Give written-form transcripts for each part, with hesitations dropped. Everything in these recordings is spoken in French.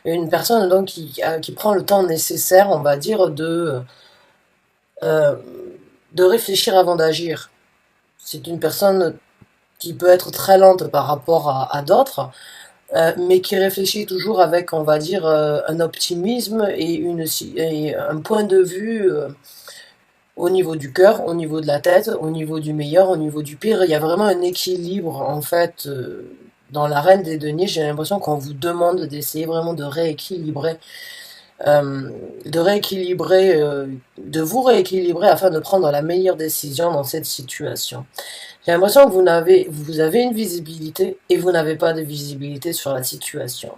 Une personne donc qui prend le temps nécessaire, on va dire, euh, de réfléchir avant d'agir. C'est une personne qui peut être très lente par rapport à d'autres, mais qui réfléchit toujours avec, on va dire, un optimisme et un point de vue au niveau du cœur, au niveau de la tête, au niveau du meilleur, au niveau du pire. Il y a vraiment un équilibre, en fait, dans la Reine des Deniers. J'ai l'impression qu'on vous demande d'essayer vraiment euh, de vous rééquilibrer afin de prendre la meilleure décision dans cette situation. J'ai l'impression que vous avez une visibilité et vous n'avez pas de visibilité sur la situation.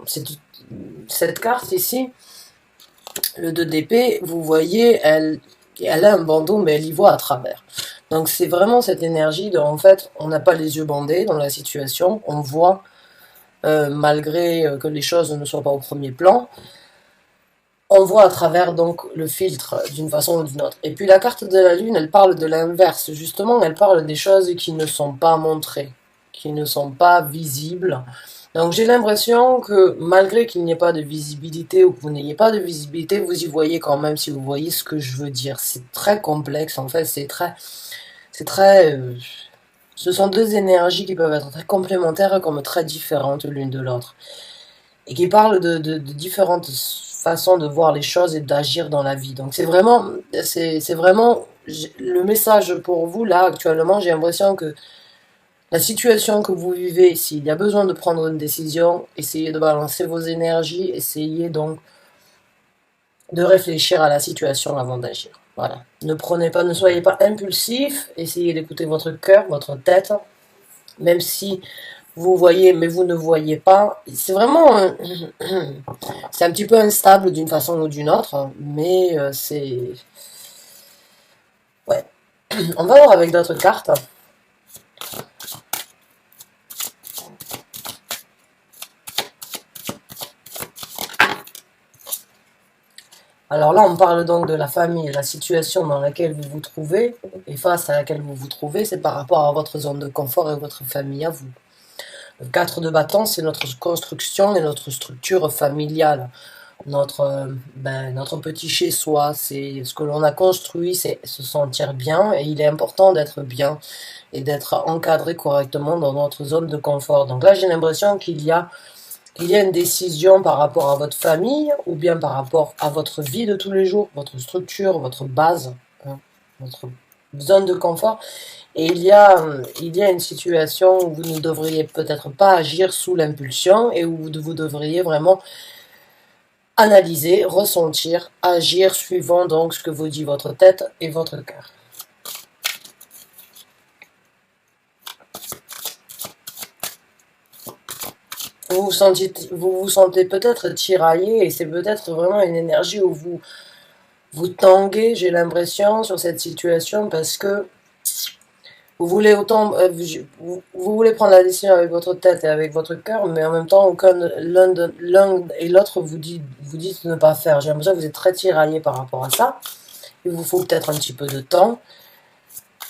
Cette carte ici, le 2 d'épée, vous voyez, elle a un bandeau, mais elle y voit à travers. Donc c'est vraiment cette énergie de, en fait, on n'a pas les yeux bandés dans la situation, on voit, malgré que les choses ne soient pas au premier plan, on voit à travers donc le filtre d'une façon ou d'une autre. Et puis la carte de la lune, elle parle de l'inverse. Justement, elle parle des choses qui ne sont pas montrées, qui ne sont pas visibles. Donc j'ai l'impression que malgré qu'il n'y ait pas de visibilité ou que vous n'ayez pas de visibilité, vous y voyez quand même, si vous voyez ce que je veux dire. C'est très complexe en fait, c'est très... ce sont deux énergies qui peuvent être très complémentaires comme très différentes l'une de l'autre et qui parle de différentes façons de voir les choses et d'agir dans la vie. Donc c'est vraiment le message pour vous là actuellement. J'ai l'impression que la situation que vous vivez, s'il y a besoin de prendre une décision, essayez de balancer vos énergies, essayez donc de réfléchir à la situation avant d'agir. Voilà. Ne soyez pas impulsif, essayez d'écouter votre cœur, votre tête, même si vous voyez, mais vous ne voyez pas. C'est vraiment, c'est un petit peu instable d'une façon ou d'une autre, mais ouais. On va voir avec d'autres cartes. Alors là, on parle donc de la famille et la situation dans laquelle vous vous trouvez, et face à laquelle vous vous trouvez, c'est par rapport à votre zone de confort et votre famille à vous. Le 4 de bâton, c'est notre construction et notre structure familiale. Notre petit chez-soi, c'est ce que l'on a construit, c'est se sentir bien, et il est important d'être bien et d'être encadré correctement dans notre zone de confort. Donc là, j'ai l'impression qu'il y a une décision par rapport à votre famille ou bien par rapport à votre vie de tous les jours, votre structure, votre base, hein, votre zone de confort. Et il y a une situation où vous ne devriez peut-être pas agir sous l'impulsion et où vous devriez vraiment analyser, ressentir, agir suivant donc ce que vous dit votre tête et votre cœur. Vous vous sentez peut-être tiraillé et c'est peut-être vraiment une énergie où vous tanguez, j'ai l'impression, sur cette situation parce que vous voulez vous voulez prendre la décision avec votre tête et avec votre cœur, mais en même temps, l'un et l'autre vous dites ne pas faire. J'ai l'impression que vous êtes très tiraillé par rapport à ça. Il vous faut peut-être un petit peu de temps.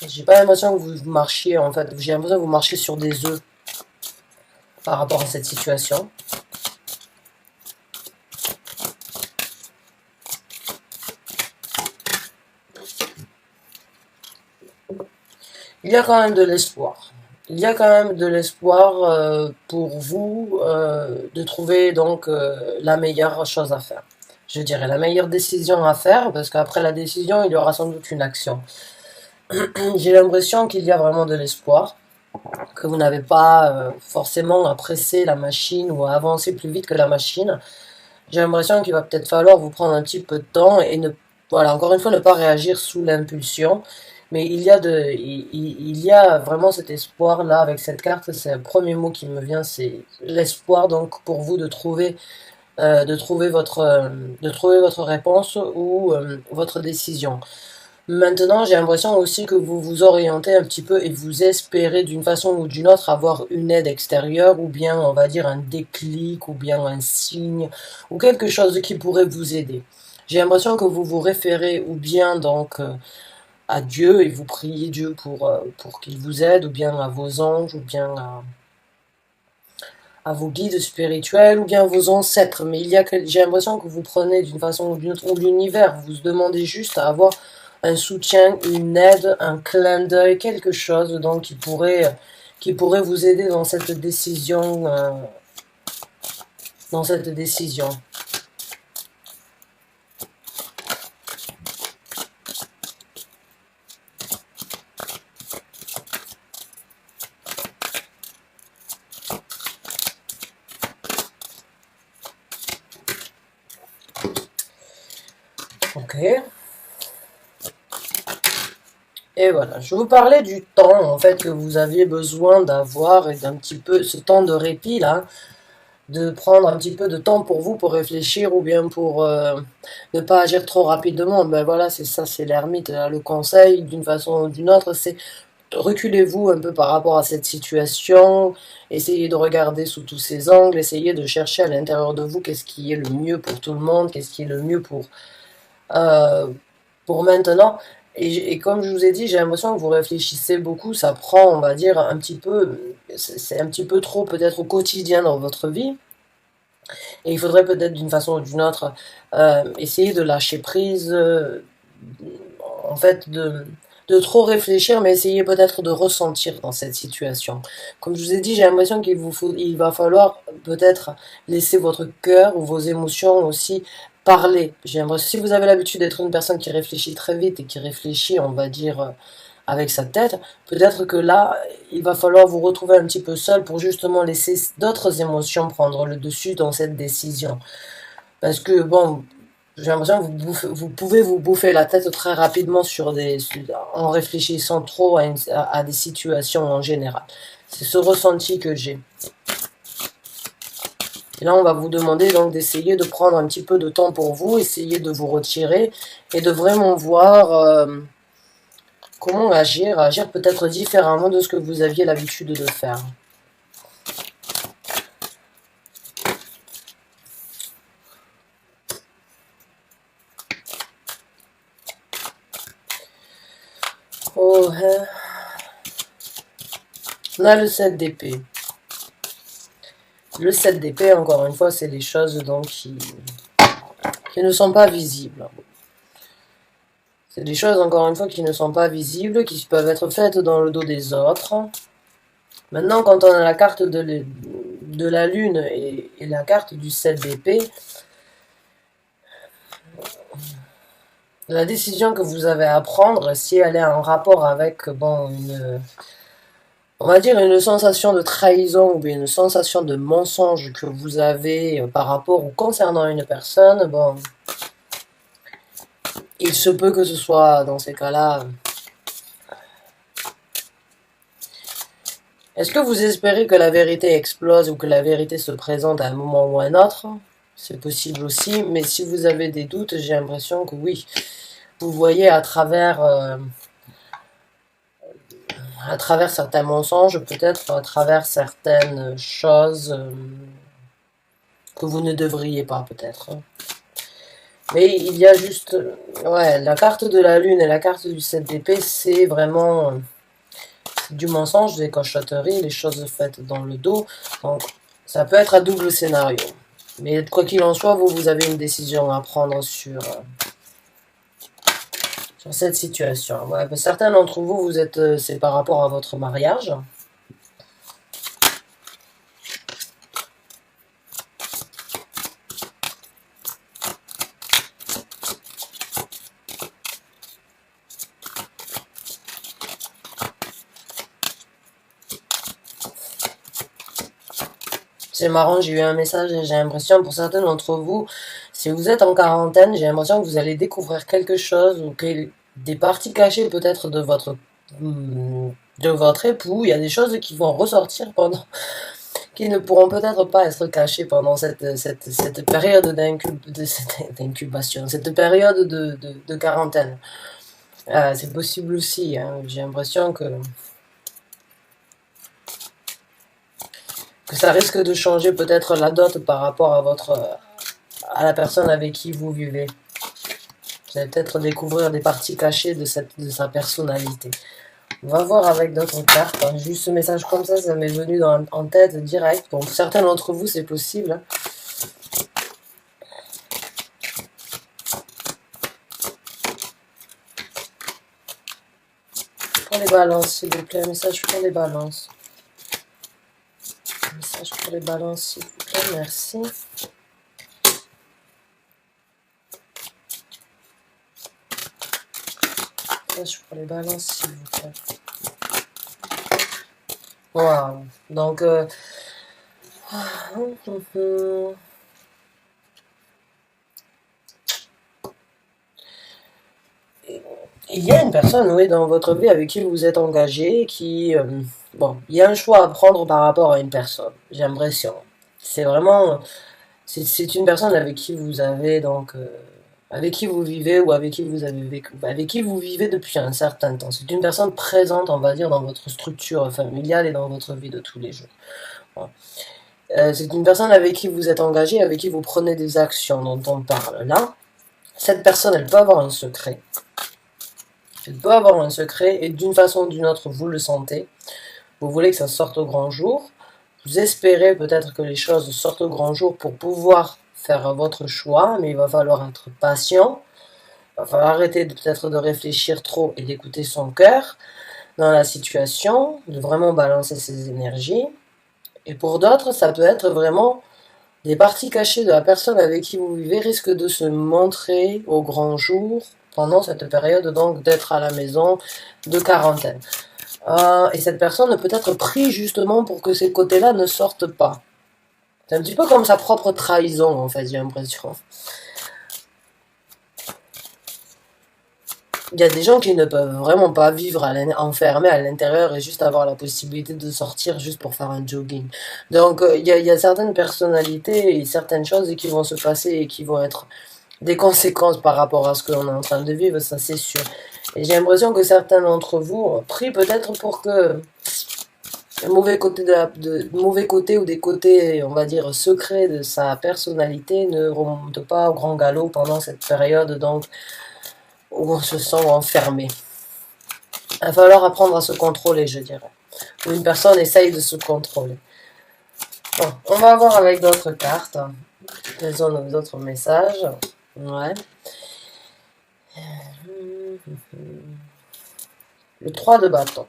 J'ai pas l'impression que vous marchiez, en fait, j'ai l'impression que vous marchez sur des œufs par rapport à cette situation. Il y a quand même de l'espoir. Il y a quand même de l'espoir pour vous de trouver donc la meilleure chose à faire. Je dirais la meilleure décision à faire parce qu'après la décision, il y aura sans doute une action. J'ai l'impression qu'il y a vraiment de l'espoir, que vous n'avez pas forcément à presser la machine ou à avancer plus vite que la machine. J'ai l'impression qu'il va peut-être falloir vous prendre un petit peu de temps et voilà, encore une fois, ne pas réagir sous l'impulsion. Mais il y a vraiment cet espoir là avec cette carte. C'est le premier mot qui me vient, c'est l'espoir donc pour vous de trouver votre réponse ou votre décision. Maintenant, j'ai l'impression aussi que vous vous orientez un petit peu et vous espérez d'une façon ou d'une autre avoir une aide extérieure ou bien on va dire un déclic ou bien un signe ou quelque chose qui pourrait vous aider. J'ai l'impression que vous vous référez ou bien donc à Dieu et vous priez Dieu pour qu'il vous aide ou bien à vos anges ou bien à vos guides spirituels ou bien vos ancêtres. Mais j'ai l'impression que vous prenez d'une façon ou d'une autre, ou l'univers, vous demandez juste à avoir un soutien, une aide, un clin d'œil, quelque chose donc qui pourrait vous aider dans cette décision. Dans cette décision. Ok. Et voilà, je vous parlais du temps en fait que vous aviez besoin d'avoir et d'un petit peu ce temps de répit là, de prendre un petit peu de temps pour vous pour réfléchir ou bien pour ne pas agir trop rapidement. Ben voilà, c'est ça, c'est l'ermite. Le conseil d'une façon ou d'une autre, c'est reculez-vous un peu par rapport à cette situation, essayez de regarder sous tous ces angles, essayez de chercher à l'intérieur de vous qu'est-ce qui est le mieux pour tout le monde, qu'est-ce qui est le mieux euh, pour maintenant. Et comme je vous ai dit, j'ai l'impression que vous réfléchissez beaucoup, ça prend, on va dire, un petit peu, c'est un petit peu trop peut-être au quotidien dans votre vie. Et il faudrait peut-être d'une façon ou d'une autre essayer de lâcher prise, en fait, de trop réfléchir, mais essayer peut-être de ressentir dans cette situation. Comme je vous ai dit, j'ai l'impression il va falloir peut-être laisser votre cœur ou vos émotions aussi parler. J'ai l'impression, si vous avez l'habitude d'être une personne qui réfléchit très vite et qui réfléchit, on va dire, avec sa tête, peut-être que là, il va falloir vous retrouver un petit peu seul pour justement laisser d'autres émotions prendre le dessus dans cette décision. Parce que, bon, j'ai l'impression que vous pouvez vous bouffer la tête très rapidement en réfléchissant trop à des situations en général. C'est ce ressenti que j'ai. Et là, on va vous demander donc d'essayer de prendre un petit peu de temps pour vous, essayer de vous retirer et de vraiment voir comment agir peut-être différemment de ce que vous aviez l'habitude de faire. Oh, hein. On a le 7 d'épée. Le 7 d'épée, encore une fois, c'est des choses donc qui ne sont pas visibles. C'est des choses, encore une fois, qui ne sont pas visibles, qui peuvent être faites dans le dos des autres. Maintenant, quand on a la carte de la lune et la carte du 7 d'épée, la décision que vous avez à prendre, si elle est en rapport avec, bon, on va dire une sensation de trahison ou bien une sensation de mensonge que vous avez par rapport ou concernant une personne, bon, il se peut que ce soit dans ces cas-là. Est-ce que vous espérez que la vérité explose ou que la vérité se présente à un moment ou à un autre? C'est possible aussi, mais si vous avez des doutes, j'ai l'impression que oui. Vous voyez à travers certains mensonges, peut-être à travers certaines choses que vous ne devriez pas, peut-être. Mais il y a juste... Ouais, la carte de la lune et la carte du 7 d'épée, c'est vraiment du mensonge, des cachotteries, les choses faites dans le dos. Donc, ça peut être un double scénario. Mais quoi qu'il en soit, vous avez une décision à prendre sur cette situation. Ouais, certains d'entre vous, c'est par rapport à votre mariage. C'est marrant, j'ai eu un message et j'ai l'impression, pour certains d'entre vous, si vous êtes en quarantaine, j'ai l'impression que vous allez découvrir quelque chose ou que des parties cachées peut-être de votre époux, il y a des choses qui vont ressortir qui ne pourront peut-être pas être cachées pendant cette période d'incubation, cette période de quarantaine. C'est possible aussi, hein. J'ai l'impression que ça risque de changer peut-être la dot par rapport à la personne avec qui vous vivez. Vous allez peut-être découvrir des parties cachées de sa personnalité. On va voir avec d'autres cartes. Hein. Juste ce message comme ça m'est venu en tête direct. Pour certains d'entre vous, c'est possible. Hein. Pour les balances, s'il vous plaît. Un message pour les balances. Un message pour les balances, s'il vous plaît. Merci. Un message pour les balances, s'il vous plaît. Waouh. Donc, il y a une personne, oui, dans votre vie avec qui vous vous êtes engagé, qui... bon, il y a un choix à prendre par rapport à une personne, j'ai l'impression. C'est vraiment... C'est une personne avec qui vous avez, donc... avec qui vous vivez ou avec qui vous avez vécu, avec qui vous vivez depuis un certain temps. C'est une personne présente, on va dire, dans votre structure familiale et dans votre vie de tous les jours. Bon. C'est une personne avec qui vous êtes engagé, avec qui vous prenez des actions dont on parle là. Cette personne, elle peut avoir un secret. Elle peut avoir un secret et d'une façon ou d'une autre, vous le sentez. Vous voulez que ça sorte au grand jour. Vous espérez peut-être que les choses sortent au grand jour pour pouvoir faire votre choix, mais il va falloir être patient. Il va falloir arrêter peut-être de réfléchir trop et d'écouter son cœur dans la situation, de vraiment balancer ses énergies. Et pour d'autres, ça peut être vraiment des parties cachées de la personne avec qui vous vivez risquent de se montrer au grand jour pendant cette période donc d'être à la maison de quarantaine. Et cette personne peut être prise justement pour que ces côtés-là ne sortent pas. C'est un petit peu comme sa propre trahison en fait, j'ai l'impression. Il y a des gens qui ne peuvent vraiment pas vivre enfermés à l'intérieur et juste avoir la possibilité de sortir juste pour faire un jogging. Donc il y a certaines personnalités et certaines choses qui vont se passer et qui vont être des conséquences par rapport à ce que l'on est en train de vivre, ça c'est sûr. Et j'ai l'impression que certains d'entre vous prient peut-être pour que le mauvais côté ou des côtés, on va dire, secrets de sa personnalité ne remonte pas au grand galop pendant cette période donc où on se sent enfermé. Il va falloir apprendre à se contrôler, je dirais. Où une personne essaye de se contrôler. Bon, on va voir avec d'autres cartes. Quels sont nos autres messages? Ouais. Le 3 de bâton.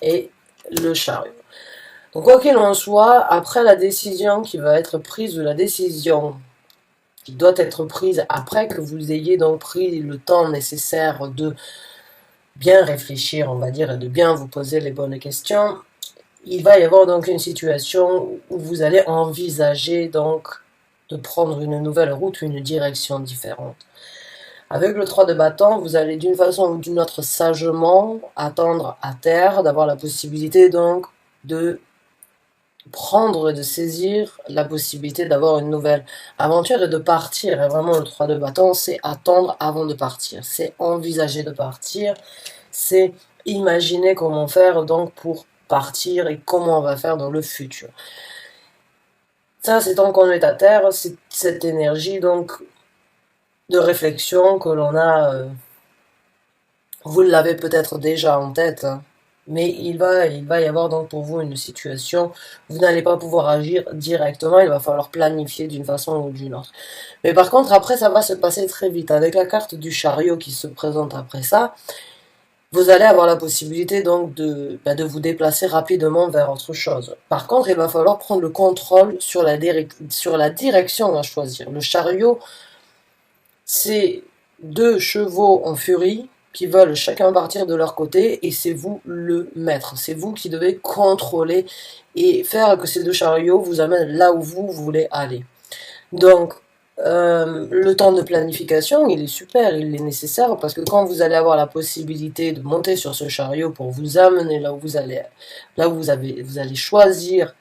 Et le chariot. Donc quoi qu'il en soit, après la décision qui va être prise, ou la décision qui doit être prise après que vous ayez donc pris le temps nécessaire de bien réfléchir, on va dire, et de bien vous poser les bonnes questions, il va y avoir donc une situation où vous allez envisager donc de prendre une nouvelle route, une direction différente. Avec le 3 de bâton, vous allez d'une façon ou d'une autre sagement attendre à terre, d'avoir la possibilité donc de prendre, de saisir la possibilité d'avoir une nouvelle aventure et de partir. Et vraiment, le 3 de bâton, c'est attendre avant de partir. C'est envisager de partir. C'est imaginer comment faire donc pour partir et comment on va faire dans le futur. Ça, c'est tant qu'on est à terre, c'est cette énergie donc de réflexion que l'on a. Vous l'avez peut-être déjà en tête, hein. Mais il va y avoir donc pour vous une situation où vous n'allez pas pouvoir agir directement, il va falloir planifier d'une façon ou d'une autre. Mais par contre, après, ça va se passer très vite. Avec la carte du chariot qui se présente après ça, vous allez avoir la possibilité donc de vous déplacer rapidement vers autre chose. Par contre, il va falloir prendre le contrôle sur la direction à choisir. Le chariot, c'est 2 chevaux en furie qui veulent chacun partir de leur côté et c'est vous le maître. C'est vous qui devez contrôler et faire que ces 2 chariots vous amènent là où vous voulez aller. Donc, le temps de planification, il est super, il est nécessaire parce que quand vous allez avoir la possibilité de monter sur ce chariot pour vous amener là où vous allez, vous allez choisir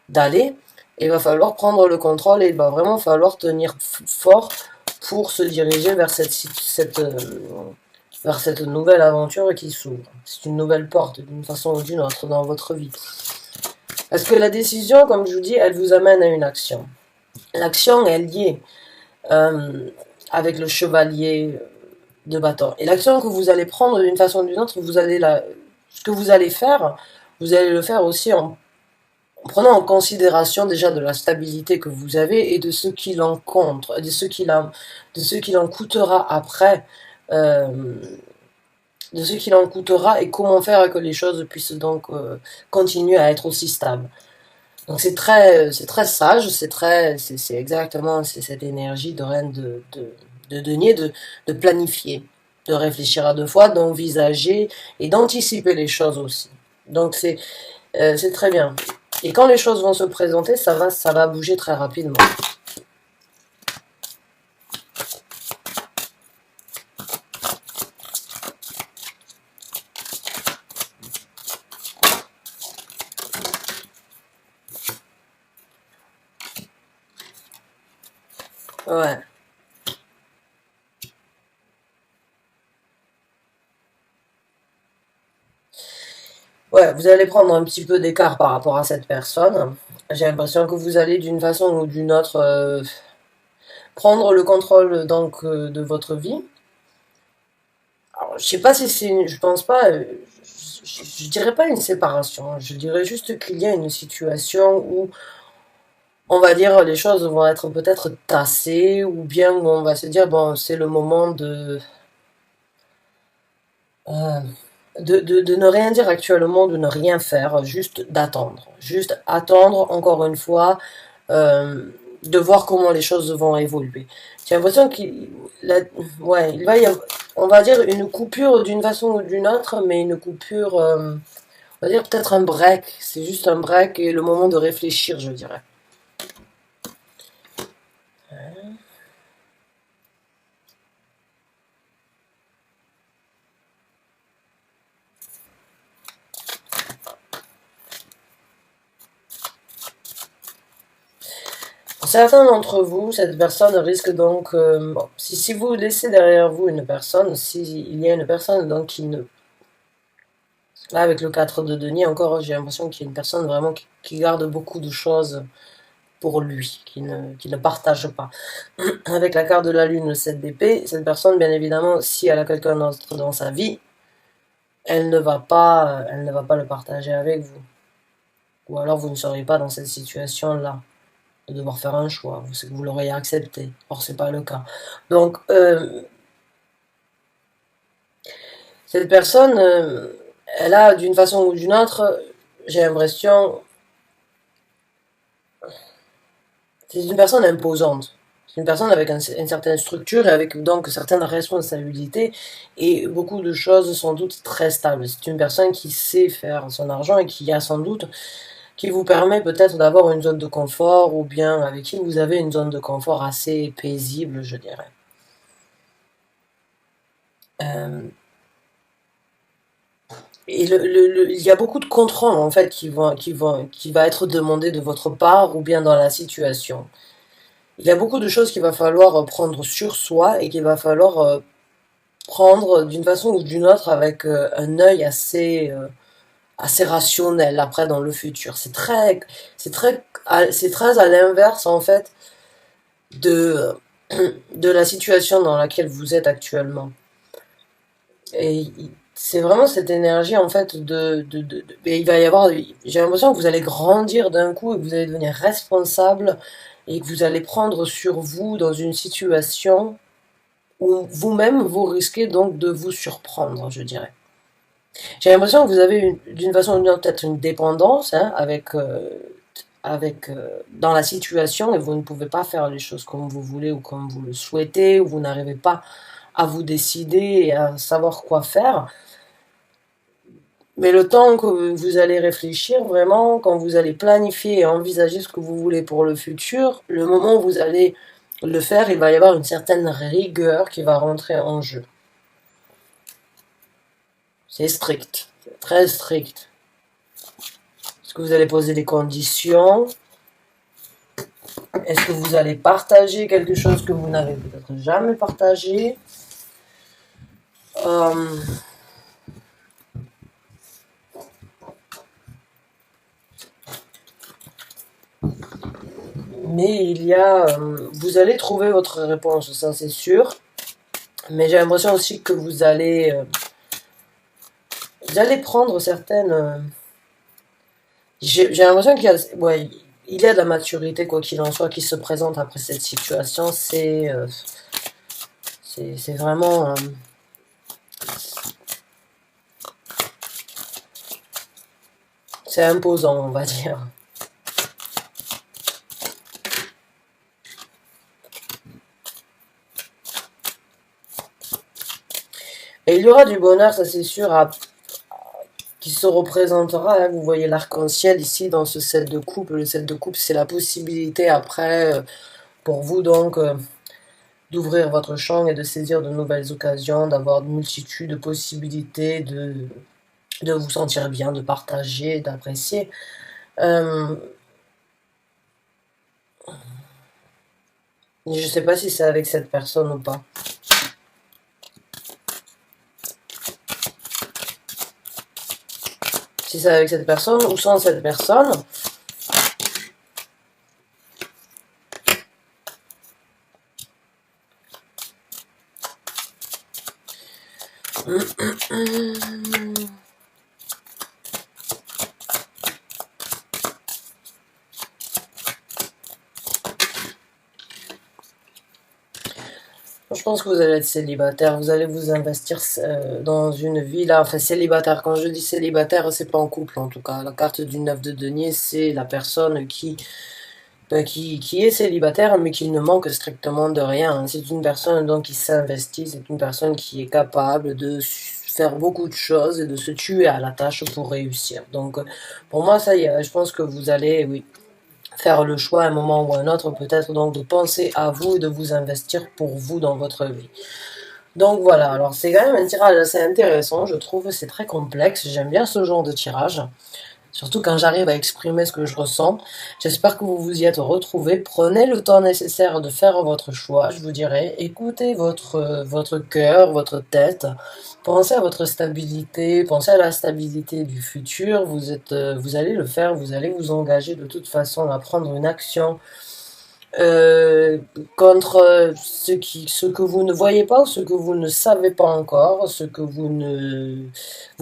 d'aller, il va falloir prendre le contrôle et il va vraiment falloir tenir fort pour se diriger vers vers cette nouvelle aventure qui s'ouvre. C'est une nouvelle porte d'une façon ou d'une autre dans votre vie. Parce que la décision, comme je vous dis, elle vous amène à une action. L'action est liée. avec le chevalier de bâton. Et l'action que vous allez prendre d'une façon ou d'une autre, ce que vous allez faire, vous allez le faire aussi en prenant en considération déjà de la stabilité que vous avez et de ce qu'il en compte, de ce qu'il en coûtera après, euh, de ce qu'il en coûtera et comment faire que les choses puissent donc continuer à être aussi stables. Donc c'est très sage, c'est exactement cette énergie de reine de denier, de planifier, de réfléchir à deux fois, d'envisager et d'anticiper les choses aussi. Donc c'est très bien. Et quand les choses vont se présenter, ça va bouger très rapidement. Ouais. Ouais, vous allez prendre un petit peu d'écart par rapport à cette personne. J'ai l'impression que vous allez d'une façon ou d'une autre prendre le contrôle donc de votre vie. Alors, je sais pas si je pense pas, je dirais pas une séparation. Je dirais juste qu'il y a une situation où on va dire les choses vont être peut-être tassées ou bien où on va se dire bon c'est le moment euh, de ne rien dire actuellement, de ne rien faire, juste d'attendre. Juste attendre, encore une fois, euh, de voir comment les choses vont évoluer. J'ai l'impression ouais, il va y avoir, on va dire, une coupure d'une façon ou d'une autre, mais une coupure, on va dire peut-être un break. C'est juste un break et le moment de réfléchir, je dirais. Pour certains d'entre vous, cette personne risque donc, bon, si vous laissez derrière vous une personne, s'il y a une personne donc qui ne là, avec le 4 de denier, encore, j'ai l'impression qu'il y a une personne vraiment qui garde beaucoup de choses pour lui, qui ne partage pas. Avec la carte de la lune, le 7 d'épée, cette personne, bien évidemment, si elle a quelqu'un d'autre dans sa vie, elle ne va pas le partager avec vous. Ou alors vous ne seriez pas dans cette situation-là, de devoir faire un choix. Vous l'auriez accepté. Or, c'est pas le cas. Donc, cette personne, elle a, d'une façon ou d'une autre, j'ai l'impression, c'est une personne imposante. C'est une personne avec une certaine structure et avec donc certaines responsabilités et beaucoup de choses sans doute très stables. C'est une personne qui sait faire son argent et qui a sans doute, qui vous permet peut-être d'avoir une zone de confort ou bien avec qui vous avez une zone de confort assez paisible, je dirais. Euh, et il y a beaucoup de contrôle en fait qui va être demandé de votre part ou bien dans la situation. Il y a beaucoup de choses qu'il va falloir prendre sur soi et qu'il va falloir prendre d'une façon ou d'une autre avec un œil assez rationnel après dans le futur. C'est très à l'inverse en fait de, de la situation dans laquelle vous êtes actuellement. Et c'est vraiment cette énergie en fait et il va y avoir, j'ai l'impression que vous allez grandir d'un coup et que vous allez devenir responsable et que vous allez prendre sur vous dans une situation où vous-même vous risquez donc de vous surprendre, je dirais. J'ai l'impression que vous avez d'une façon ou d'une autre peut-être une dépendance hein, dans la situation et vous ne pouvez pas faire les choses comme vous voulez ou comme vous le souhaitez ou vous n'arrivez pas à vous décider et à savoir quoi faire. Mais le temps que vous allez réfléchir vraiment, quand vous allez planifier et envisager ce que vous voulez pour le futur, le moment où vous allez le faire, il va y avoir une certaine rigueur qui va rentrer en jeu. C'est strict, c'est très strict. Est-ce que vous allez poser des conditions? Est-ce que vous allez partager quelque chose que vous n'avez peut-être jamais partagé? euh, Mais il y a, vous allez trouver votre réponse, ça c'est sûr. Mais j'ai l'impression aussi que vous allez prendre certaines. J'ai l'impression qu'il y a, ouais, il y a de la maturité quoi qu'il en soit qui se présente après cette situation. C'est vraiment, c'est imposant, on va dire. Et il y aura du bonheur, ça c'est sûr, qui se représentera. Hein. Vous voyez l'arc-en-ciel ici dans ce set de coupe. Le set de coupe, c'est la possibilité après, pour vous donc, d'ouvrir votre champ et de saisir de nouvelles occasions, d'avoir une multitude de possibilités, de vous sentir bien, de partager, d'apprécier. Je ne sais pas si c'est avec cette personne ou pas. Si c'est avec cette personne ou sans cette personne. Je pense que vous allez être célibataire, vous allez vous investir dans une vie là, enfin célibataire, quand je dis célibataire, c'est pas en couple en tout cas. La carte du 9 de denier, c'est la personne qui est célibataire mais qui ne manque strictement de rien. C'est une personne donc qui s'investit, c'est une personne qui est capable de faire beaucoup de choses et de se tuer à la tâche pour réussir. Donc pour moi ça y est, je pense que vous allez, oui, faire le choix à un moment ou à un autre, peut-être donc de penser à vous et de vous investir pour vous dans votre vie. Donc voilà, alors c'est quand même un tirage assez intéressant, je trouve, c'est très complexe, j'aime bien ce genre de tirage, surtout quand j'arrive à exprimer ce que je ressens. J'espère que vous vous y êtes retrouvés, prenez le temps nécessaire de faire votre choix, je vous dirais, écoutez votre cœur, votre tête, pensez à votre stabilité, pensez à la stabilité du futur, vous allez le faire, vous allez vous engager de toute façon à prendre une action euh, contre ce que vous ne voyez pas ou ce que vous ne savez pas encore, ce que vous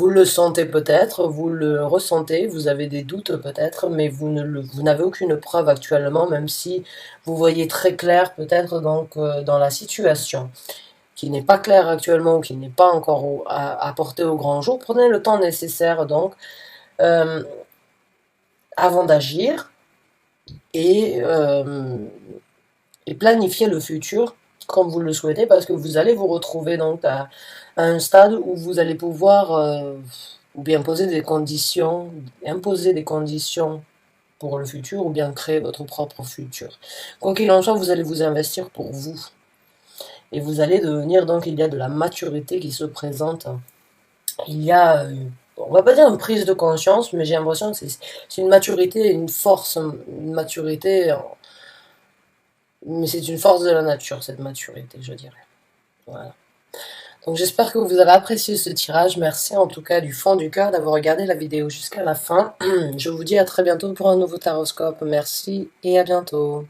le sentez peut-être, vous le ressentez, vous avez des doutes peut-être, mais vous n'avez aucune preuve actuellement, même si vous voyez très clair peut-être donc dans la situation qui n'est pas claire actuellement ou qui n'est pas encore à porter au grand jour. Prenez le temps nécessaire donc euh, avant d'agir et et planifier le futur comme vous le souhaitez parce que vous allez vous retrouver donc à un stade où vous allez pouvoir ou bien imposer des conditions pour le futur ou bien créer votre propre futur. Quoi qu'il en soit, vous allez vous investir pour vous. Et vous allez devenir donc, il y a de la maturité qui se présente. Il y a, on va pas dire une prise de conscience, mais j'ai l'impression que c'est une maturité, une force, une maturité mais c'est une force de la nature, cette maturité, je dirais. Voilà. Donc j'espère que vous avez apprécié ce tirage. Merci en tout cas du fond du cœur d'avoir regardé la vidéo jusqu'à la fin. Je vous dis à très bientôt pour un nouveau taroscope. Merci et à bientôt.